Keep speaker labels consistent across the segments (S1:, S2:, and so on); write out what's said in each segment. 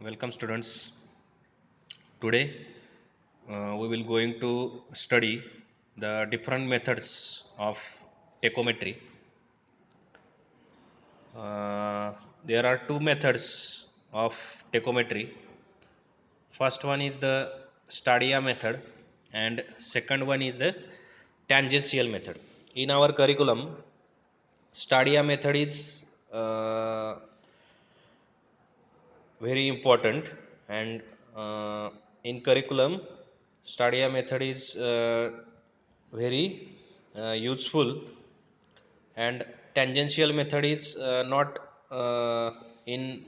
S1: Welcome students. Today we will going to study the different methods of tachometry. There are two methods of tachometry. First one is the stadia method and second one is the tangential method. In our curriculum, stadia method is very important, and in curriculum stadia method is very useful, and tangential method is not in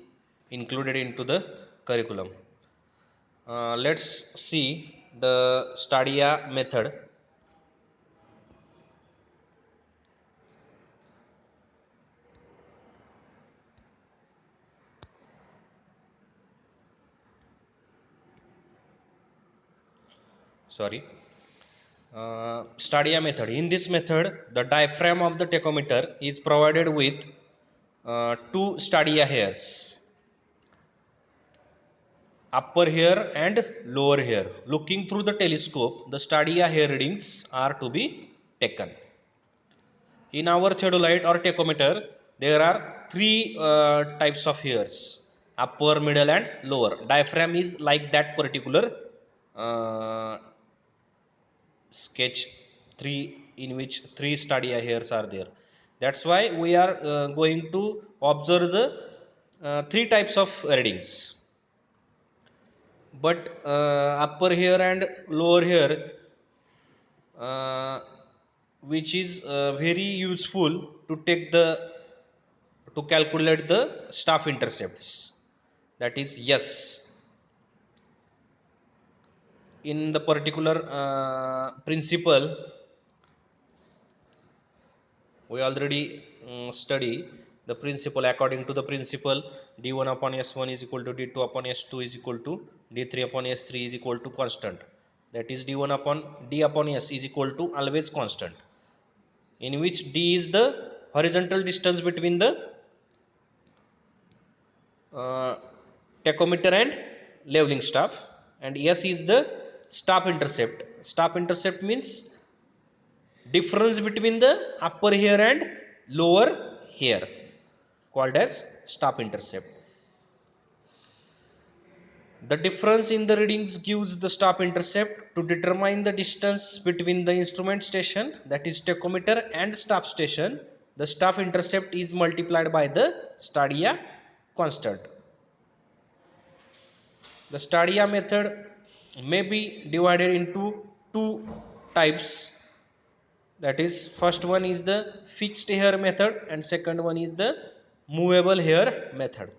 S1: included into the curriculum. Let's see the stadia method. Sorry. Stadia method. In this method, the diaphragm of the tachometer is provided with two stadia hairs, upper hair and lower hair. Looking through the telescope, the stadia hair readings are to be taken. In our theodolite or tachometer, there are three types of hairs: upper, middle, and lower. Diaphragm is like that particular uh, sketch, three, in which three stadia hairs are there. That's why we are going to observe the three types of readings. But upper hair and lower hair, uh, which is very useful to take the to calculate the staff intercepts, that is yes. In the particular principle, we already study the principle. According to the principle, d1 upon s1 is equal to d2 upon s2 is equal to d3 upon s3 is equal to constant. That is d1 upon d upon s is equal to always constant, in which d is the horizontal distance between the uh, tachometer and leveling staff, and s is the staff intercept. Staff intercept means difference between the upper hair and lower hair, called as staff intercept. The difference in the readings gives the staff intercept. To determine the distance between the instrument station, that is tachometer, and staff station, the staff intercept is multiplied by the stadia constant. The stadia method may be divided into two types. That is, first one is the fixed hair method and second one is the movable hair method,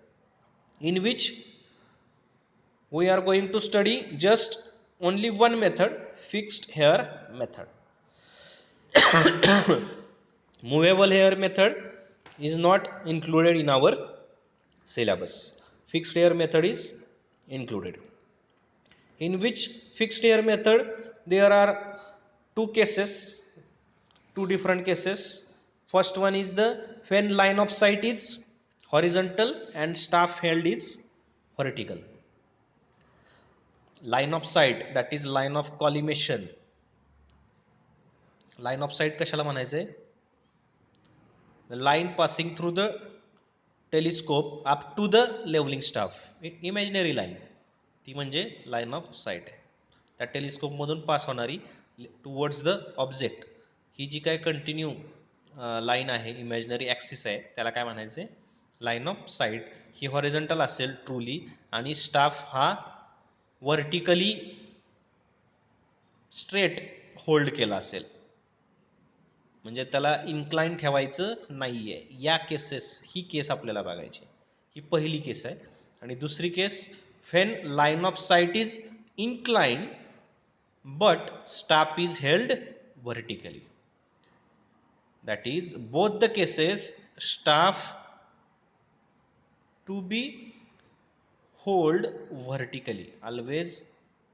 S1: in which we are going to study just only one method, fixed hair method. Movable hair method is not included in our syllabus. Fixed hair method is included. In which fixed hair method, there are two cases, two different cases. First one is the when line of sight is horizontal and staff held is vertical. Line of sight, that is line of collimation. Line of sight कशाला म्हणायचंय? The line passing through the telescope up to the leveling staff. Imaginary line, ती म्हणजे line of site आहे. त्या telescope मधून pass होणारी towards the object, ही जी काय continue line आहे, इमॅजिनरी ॲक्सिस आहे, त्याला काय म्हणायचे? Line of site. He horizontal असेल ट्रूली, आणि स्टाफ हा वर्टिकली स्ट्रेट होल्ड केला असेल, म्हणजे त्याला इन्क्लाइन ठेवायचं नाहीये. या केसेस, ही केस आपल्याला बघायची. ही पहिली केस आहे. आणि दुसरी case, when line of sight is incline but staff is held vertically. That is, both the cases, staff to be hold vertically, always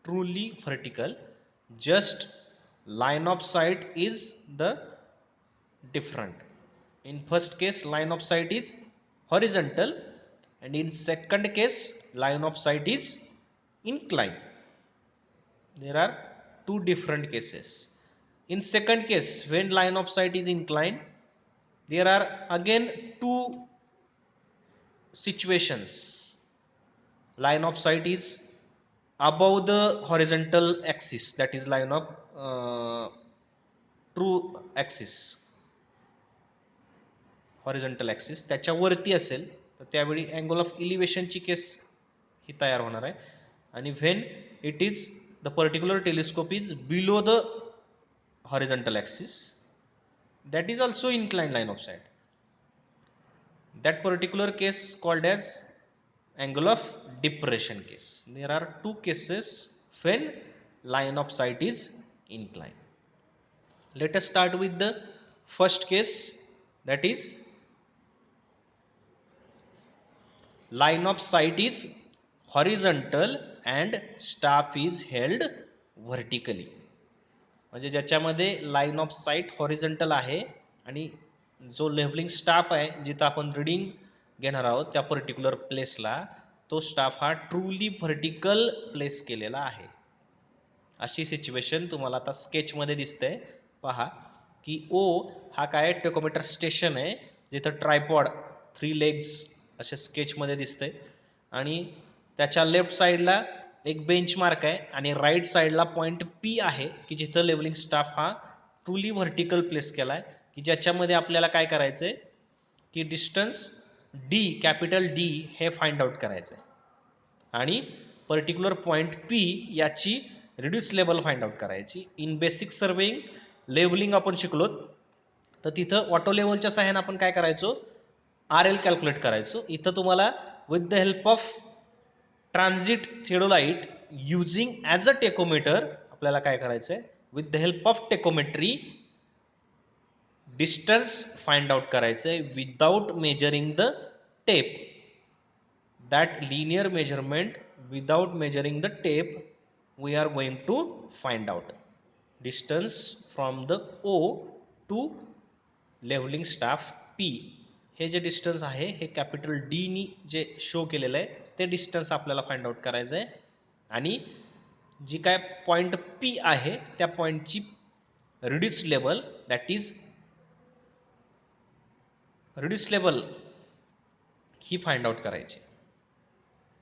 S1: truly vertical. Just line of sight is the different. In first case, line of sight is horizontal, and in second case line of sight is inclined. There are two different cases. In second case, when line of sight is inclined, there are again two situations. Line of sight is above the horizontal axis, that is line of true axis, horizontal axis त्याच्यावरती असेल तर त्यावेळी angle of इलिव्हेशनची केस ही तयार होणार आहे. आणि when it is the particular telescope is below the horizontal axis, that is also inclined line of sight. That particular case called as angle of depression case. There are two cases when line of sight is inclined. Let us start with the first case, that is line of sight is horizontal and staff is held vertically. म्हणजे ज्याच्यामध्ये line of site horizontal आहे आणि जो levelling staff आहे जिथं आपण reading घेणार आहोत त्या पर्टिक्युलर प्लेसला तो स्टाफ हा ट्रूली व्हर्टिकल प्लेस केलेला आहे. अशी सिच्युएशन तुम्हाला आता स्केचमध्ये दिसते. पहा की ओ हा काय टेकोमीटर स्टेशन आहे जिथं ट्रायपॉड 3 लेग्स असे स्केचमध्ये दिसते आणि त्याच्या लेफ्ट साईडला एक बेंचमार्क आहे आणि राईट साईडला पॉईंट पी आहे की जिथं लेवलिंग स्टाफ हा ट्रूली व्हर्टिकल प्लेस केला आहे की ज्याच्यामध्ये आपल्याला काय करायचं आहे की डिस्टन्स डी, कॅपिटल डी हे फाइंड आउट करायचं आहे आणि पर्टिक्युलर पॉईंट पी याची रिड्यूस लेवल फाइंड आउट करायची. इन बेसिक सर्वेइंग लेवलिंग आपण शिकलो तर तिथं ऑटो लेवलच्या सहाय्याने आपण काय करायचो, आर एल कॅल्क्युलेट करायचो. इथं तुम्हाला with the help of transit theodolite using as a tacheometer आपल्याला काय करायचं आहे, with the help of tacheometry distance find out करायचं आहे without measuring the tape. that linear measurement without measuring the tape we are going to find out distance from the O to leveling staff P. हे जे distance आहे हे capital D नी जे show केलेलं आहे ते डिस्टन्स आपल्याला फाइंड आउट करायचं आहे आणि जी काय पॉईंट पी आहे त्या पॉईंटची reduce level, that is reduce level ही फाइंड आउट करायची.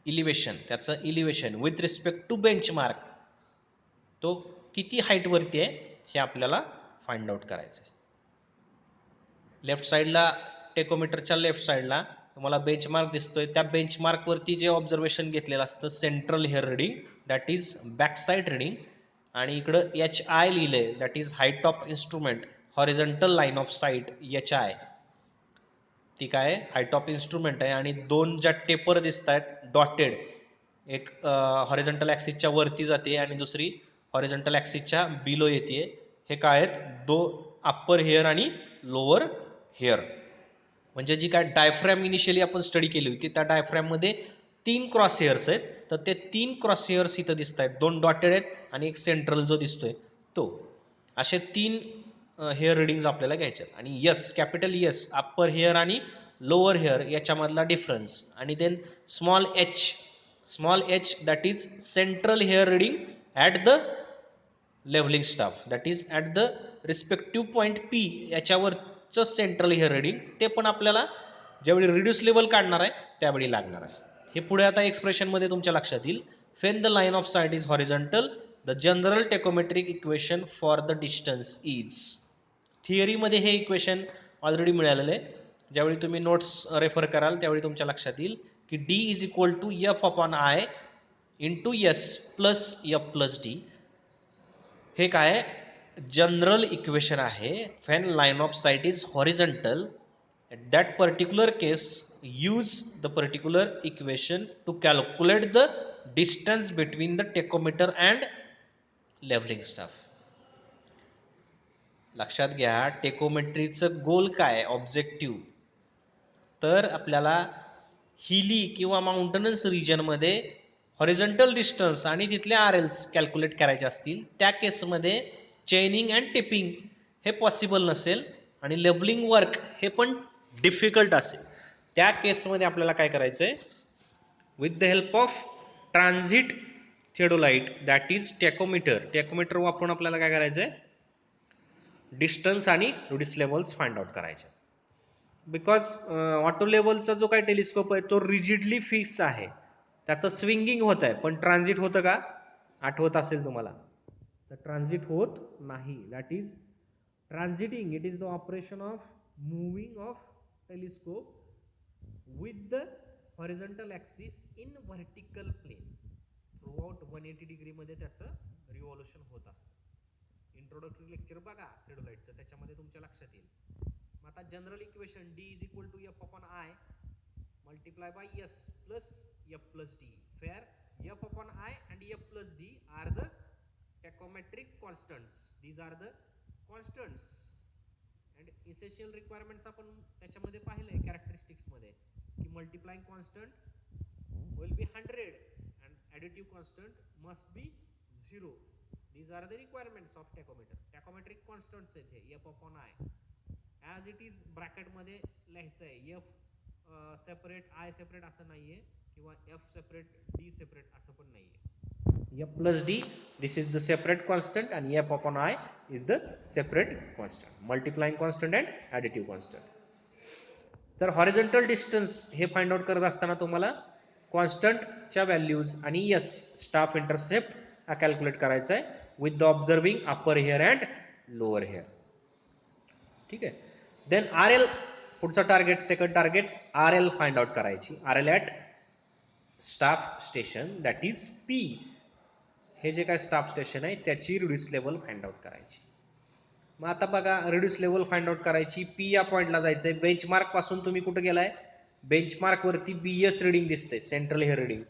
S1: इलिव्हेशन, त्याचं elevation with respect to benchmark तो किती हाईटवरती आहे हे आपल्याला फाइंड आउट करायचं आहे. लेफ्ट साईडला टेकोमीटरच्या लेफ्ट साईडला तुम्हाला बेंचमार्क दिसतोय, त्या बेंचमार्कवरती जे ऑब्झर्वेशन घेतलेलं असतं central hair reading, that is back side reading, आणि इकडं एच आय लिहिलंय, that is height of instrument, horizontal line of site H I, ती काय हाईट ऑफ इन्स्ट्रुमेंट आहे. आणि दोन ज्या टेपर दिसत आहेत डॉटेड, एक हॉरिझॉन्टल ॲक्सिसच्या वरती जाते आणि दुसरी हॉरिझॉन्टल ॲक्सिसच्या बिलो येते. हे काय आहेत, अप्पर हेअर आणि लोअर हेअर. म्हणजे जी काय डायफ्रॅम इनिशियली आपण स्टडी केली होती त्या डायफ्रॅममध्ये 3 क्रॉस हेअर्स आहेत, तर ते 3 क्रॉस हेअर्स इथं दिसत आहेत, 2 डॉटेड आहेत आणि एक सेंट्रल जो दिसतोय तो. असे 3 हेअर रिडिंग्स आपल्याला घ्यायचे आहेत. आणि S, capital S, upper hair आणि लोअर हेअर याच्यामधला डिफरन्स, आणि then small H that is central hair reading at the levelling staff, that is at the respective point P याच्यावरचं सेंट्रल हेअर रिडिंग, ते पण आपल्याला ज्यावेळी रिड्यूस लेवल काढणार आहे त्यावेळी लागणार आहे. हे पुढे आता एक्सप्रेशनमध्ये तुमच्या लक्षात येईल. When the line of sight is horizontal the general tacheometric equation for the distance is. थिअरीमध्ये हे इक्वेशन ऑलरेडी मिळालेलं आहे. ज्यावेळी तुम्ही नोट्स रेफर कराल त्यावेळी तुमच्या लक्षात येईल की D is equal to F upon I into S plus F plus D. हे काय जनरल इक्वेशन आहे. When line of sight is horizontal at that particular case use the particular equation to calculate the distance between the tachometer and leveling staff. लक्षात घ्या टेकोमेट्रीचं गोल काय, objective, तर आपल्याला हिली किंवा माउंटनस रिजनमध्ये हॉरिझॉन्टल डिस्टन्स आणि तिथले आर एल्स कॅल्क्युलेट करायचे असतील, त्या केसमध्ये चेनिंग अँड टिपिंग हे पॉसिबल नसेल आणि लेबलिंग वर्क हे पण डिफिकल्ट असेल. त्या केसमध्ये आपल्याला काय करायचंय, with the help of transit theodolite that is tacheometer, tacheometer वापरून आपल्याला काय करायचंय, डिस्टन्स आणि रुडिस लेवल्स फाइंड आउट करायचे. बिकॉज ऑटो लेवलचा जो काय टेलिस्कोप आहे तो रिजिडली फिक्स आहे, त्याचं स्विंगिंग होत आहे, पण ट्रान्झिट होतं का, आठवत असेल तुम्हाला, तर ट्रान्झिट होत नाही. That is transiting, it is the operation of moving of telescope with the horizontal axis in vertical plane throughout 180 degree मध्ये त्याचं रिव्हॉल्युशन होत असतं. इंट्रोडक्टरी लेक्चर बघा थिओडोलाइटचं, त्याच्यामध्ये तुमच्या लक्षात येईल. मग आता general equation D is equal to F upon I multiply by S plus F plus D, where F upon I and F plus D are the tachometric constants. These are the constants and essential requirements आपण त्याच्यामध्ये पाहिलंय characteristics मध्ये की multiplying constant will be 100 and additive constant must be 0. These are the requirements of tachometer. Tachometric constants आहेत हे F upon I. As it is bracket मध्ये लिहायचं आहे, F सेपरेट I सेपरेट असं नाहीये, किंवा F सेपरेट D सेपरेट असं पण नाहीये. F plus D, this is the separate constant and F upon I is the separate constant, multiplying constant and additive constant. तर हॉरिझॉन्टल डिस्टन्स हे find out करत असताना तुम्हाला कॉन्स्टंटच्या व्हॅल्यूज आणि यस स्टाफ इंटरसेप्ट हा कॅल्क्युलेट करायचा आहे with the observing upper hair and lower hair. ठीक आहे. देन RL, पुढचा target, second target RL find out करायची. RL at staff station that is P, हे जे काय स्टाफ स्टेशन आहे त्याची रिड्यूस लेवल फाइंड आउट करायची. मग आता बघा, रिड्यूस लेवल फाइंड आउट करायची, P या पॉईंटला जायचंय. बेंचमार्क पासून तुम्ही कुठे गेलाय, बेंचमार्क वरती BS रिडिंग दिसते, सेंट्रल हेअर रिडिंग.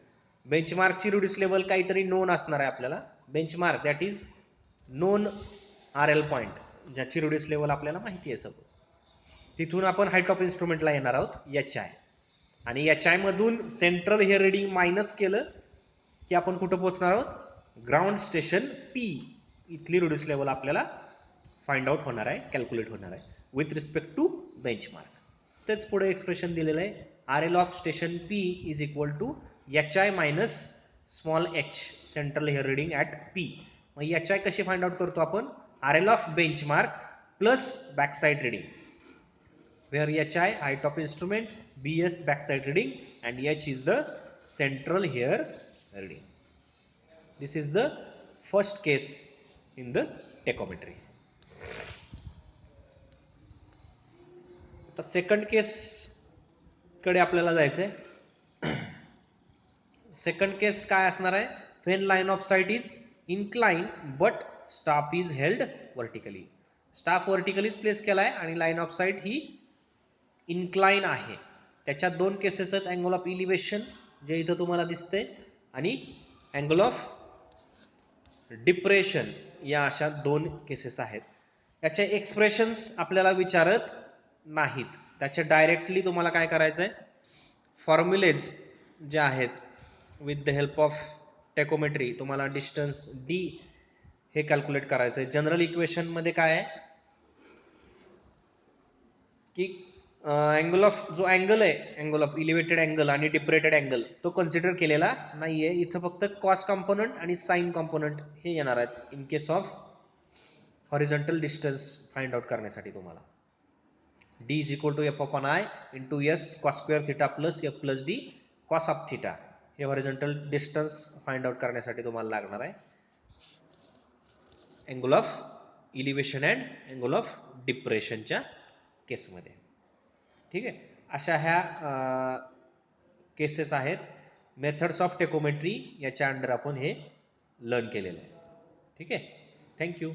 S1: बेंचमार्कची रिड्यूस लेवल काहीतरी नोन असणार आहे आपल्याला. Benchmark that is known RL point, ज्याची रिड्यूस लेवल आपल्याला माहिती आहे सपोज. तिथून आपण हाईट ऑफ इन्स्ट्रुमेंटला येणार आहोत HI, आणि HI मधून सेंट्रल हेअर रिडिंग मायनस केलं की आपण कुठं पोहोचणार आहोत, ग्राउंड स्टेशन P. इथली रिड्यूस लेवल आपल्याला फाइंड आउट होणार आहे, कॅल्क्युलेट होणार आहे विथ रिस्पेक्ट टू बेंचमार्क. तेच पुढे एक्सप्रेशन दिलेलं आहे, RL of station P is equal to HI minus small h central hair reading at P. मग HI कशी फाइंड आउट करतो आपण, RL of benchmark plus backside reading, where HI height of instrument, BS backside reading and H is the central hair reading. This is the first case in the tachometry. आता second केस कडे आपल्याला जायचंय. Second केस काय असणार आहे, when line of sight is inclined but staff is held vertically. Staff वर्टिकलीच place केलाय आणि लाईन ऑफ साइट ही इन्क्लाइन आहे. त्याच्यात दोन केसेस आहेत, अँगल ऑफ इलिव्हेशन जे इथं तुम्हाला दिसते आणि अँगल ऑफ डिप्रेशन, या अशा दोन केसेस आहेत. याचे एक्सप्रेशन्स आपल्याला विचारत नाहीत, त्याचे डायरेक्टली तुम्हाला काय करायचं आहे, फॉर्म्युलेज जे आहेत विथ द हेल्प ऑफ टेकोमेट्री तुम्हाला डिस्टन्स D हे कॅल्क्युलेट करायचं आहे. जनरल इक्वेशन मध्ये काय आहे की अँगल ऑफ, जो अँगल आहे, अँगल ऑफ इलिव्हेटेड अँगल आणि डिप्रेटेड अँगल तो कन्सिडर केलेला नाहीये. इथं फक्त कॉस कॉम्पोनंट आणि साइन कॉम्पोनंट हे येणार आहेत in case of horizontal distance find out करण्यासाठी. तुम्हाला D is equal to F upon I into S cos square theta plus F plus D cos of theta, हे हॉरिझॉन्टल डिस्टन्स फाइंड आउट करण्यासाठी तुम्हाला लागणार आहे. Angle of elevation and angle of डिप्रेशनच्या केसमध्ये. ठीक आहे. अशा ह्या केसेस आहेत. मेथड्स ऑफ टेकोमेट्री याच्या अंडर आपण हे लर्न केलेलं आहे. ठीक आहे. थँक्यू.